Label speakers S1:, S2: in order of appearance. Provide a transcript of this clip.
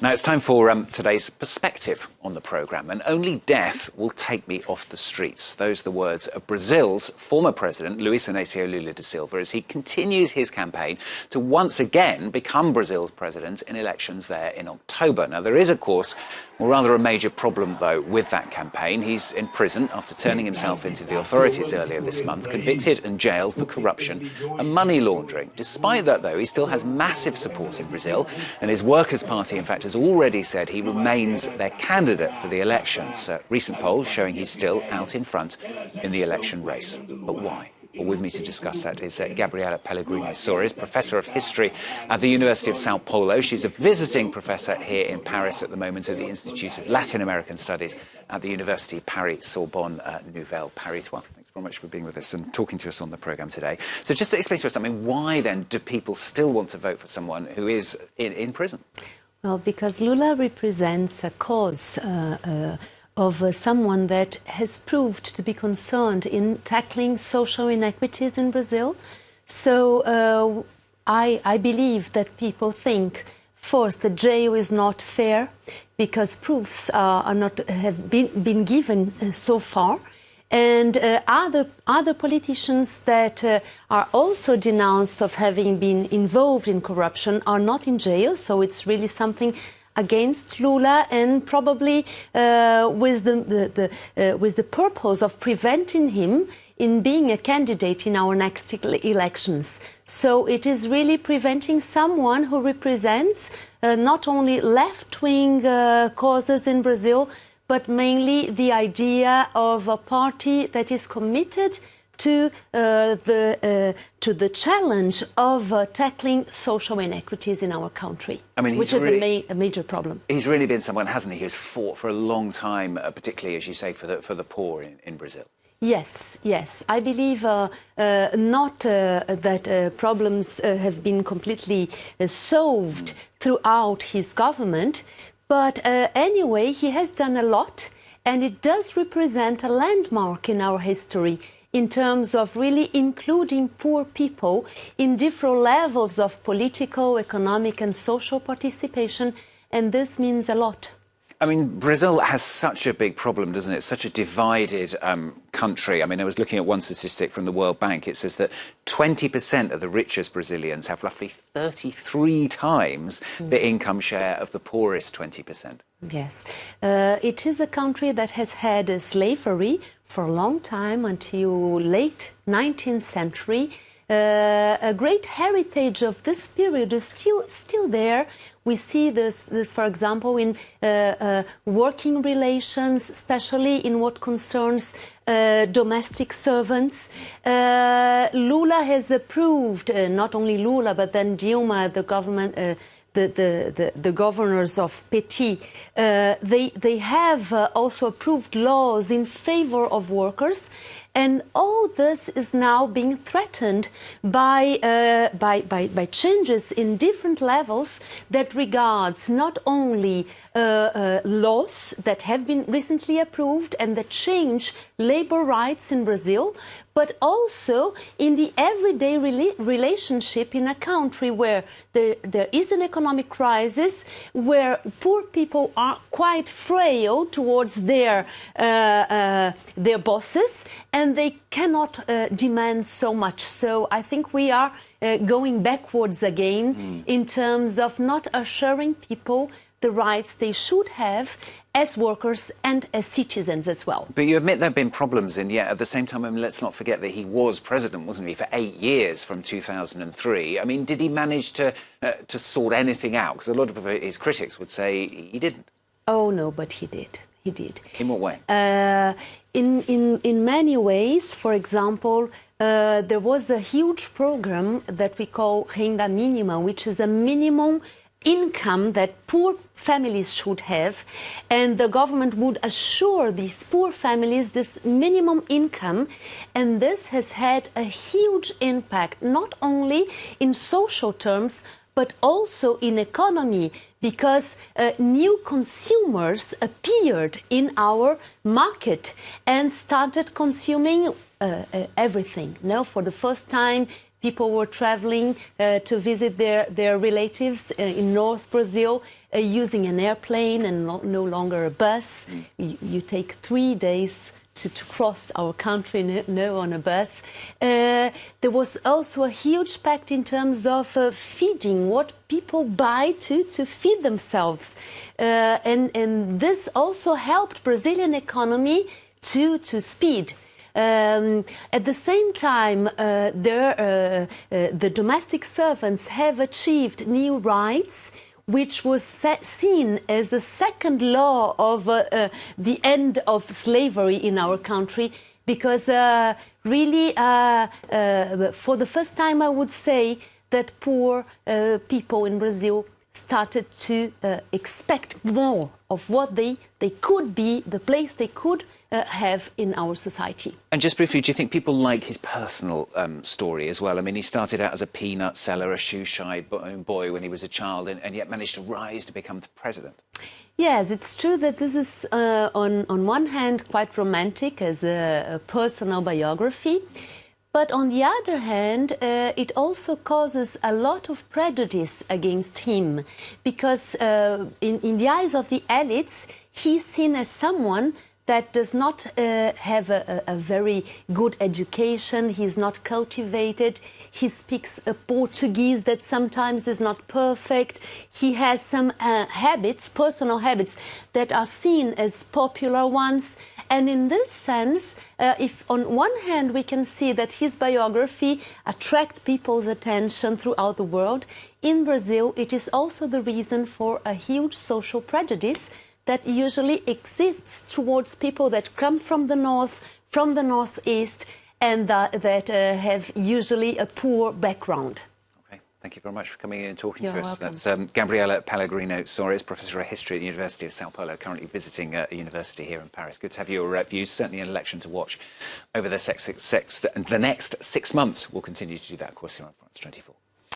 S1: Now it's time for today's perspective on the programme, and only death will take me off the streets. Those are the words of Brazil's former president, Luiz Inacio Lula da Silva, as he continues his campaign to once again become Brazil's president in elections there in October. Now there is, of course, rather a major problem, though, with that campaign. He's in prison after turning himself into the authorities earlier this month, convicted and jailed for corruption and money laundering. Despite that, though, he still has massive support in Brazil, and his Workers' Party, in fact, has already said he remains their candidate for the elections. Recent polls showing he's still out in front in the election race. But why? Well, with me to discuss that is Gabriela Pellegrino Soares, Professor of History at the University of Sao Paulo. She's a visiting professor here in Paris at the moment at the Institute of Latin American Studies at the University Paris-Sorbonne Nouvelle Paris-Trois. Thanks very much for being with us and talking to us on the programme today. So just to explain to us something, why then do people still want to vote for someone who is in prison?
S2: Well, because Lula represents a cause of someone that has proved to be concerned in tackling social inequities in Brazil. So I believe that people think, first, the jail is not fair because proofs have been given so far. And other politicians that are also denounced of having been involved in corruption are not in jail. So it's really something against Lula, and probably with the purpose of preventing him in being a candidate in our next elections. So it is really preventing someone who represents not only left-wing causes in Brazil, but mainly the idea of a party that is committed to the challenge of tackling social inequities in our country, which is a major problem.
S1: He's really been someone, hasn't he, who's fought for a long time, particularly, as you say, for the poor in Brazil.
S2: Yes. I believe not that problems have been completely solved throughout his government, but anyway, he has done a lot, and it does represent a landmark in our history in terms of really including poor people in different levels of political, economic and social participation, and this means a lot.
S1: I mean, Brazil has such a big problem, doesn't it? Such a divided country. I mean, I was looking at one statistic from the World Bank. It says that 20% of the richest Brazilians have roughly 33 times the income share of the poorest 20%.
S2: Yes. It is a country that has had slavery for a long time, until late 19th century. A great heritage of this period is still there. We see this, for example, in working relations, especially in what concerns domestic servants. Lula has approved, not only Lula, but then Dilma, the government, the governors of Petit, they have also approved laws in favor of workers, and all this is now being threatened by changes in different levels that regards not only laws that have been recently approved and that change labor rights in Brazil, but also in the everyday relationship in a country where there is an economic crisis, where poor people are quite frail towards their bosses, and they cannot demand so much. So I think we are going backwards again in terms of not assuring people the rights they should have as workers and as citizens as well.
S1: But you admit there have been problems, and yet at the same time, I mean, let's not forget that he was president, wasn't he, for 8 years from 2003. I mean, did he manage to sort anything out? Because a lot of his critics would say he didn't.
S2: Oh, no, but he did. He did.
S1: In what way?
S2: In many ways. For example, there was a huge program that we call Renda Mínima, which is a minimum income that poor families should have, and the government would assure these poor families this minimum income, and this has had a huge impact not only in social terms but also in economy, because new consumers appeared in our market and started consuming everything. Now, for the first time, people were traveling to visit their relatives in North Brazil, using an airplane and no longer a bus. You take 3 days to cross our country, on a bus. There was also a huge pact in terms of feeding, what people buy to feed themselves. And this also helped Brazilian economy to speed. At the same time, the domestic servants have achieved new rights, which was seen as a second law of the end of slavery in our country, because really, for the first time, I would say that poor people in Brazil started to expect more of what they could be, the place they could have in our society.
S1: And just briefly, do you think people like his personal story as well? I mean, he started out as a peanut seller, a shoe-shy boy when he was a child, and yet managed to rise to become the president.
S2: Yes, it's true that this is, on one hand, quite romantic as a personal biography. But on the other hand, it also causes a lot of prejudice against him, because in the eyes of the elites, he's seen as someone that does not have a very good education. He's not cultivated. He speaks a Portuguese that sometimes is not perfect. He has some habits, personal habits, that are seen as popular ones. And in this sense, if on one hand we can see that his biography attracts people's attention throughout the world, in Brazil it is also the reason for a huge social prejudice that usually exists towards people that come from the north, from the northeast, and that have usually a poor background.
S1: Okay, thank you very much for coming in and talking
S2: You're
S1: to us.
S2: welcome.
S1: That's Gabriela Pellegrino Soares, Professor of History at the University of Sao Paulo, currently visiting a university here in Paris. Good to have your views. Certainly an election to watch over the next 6 months. We'll continue to do that, of course, here on France 24.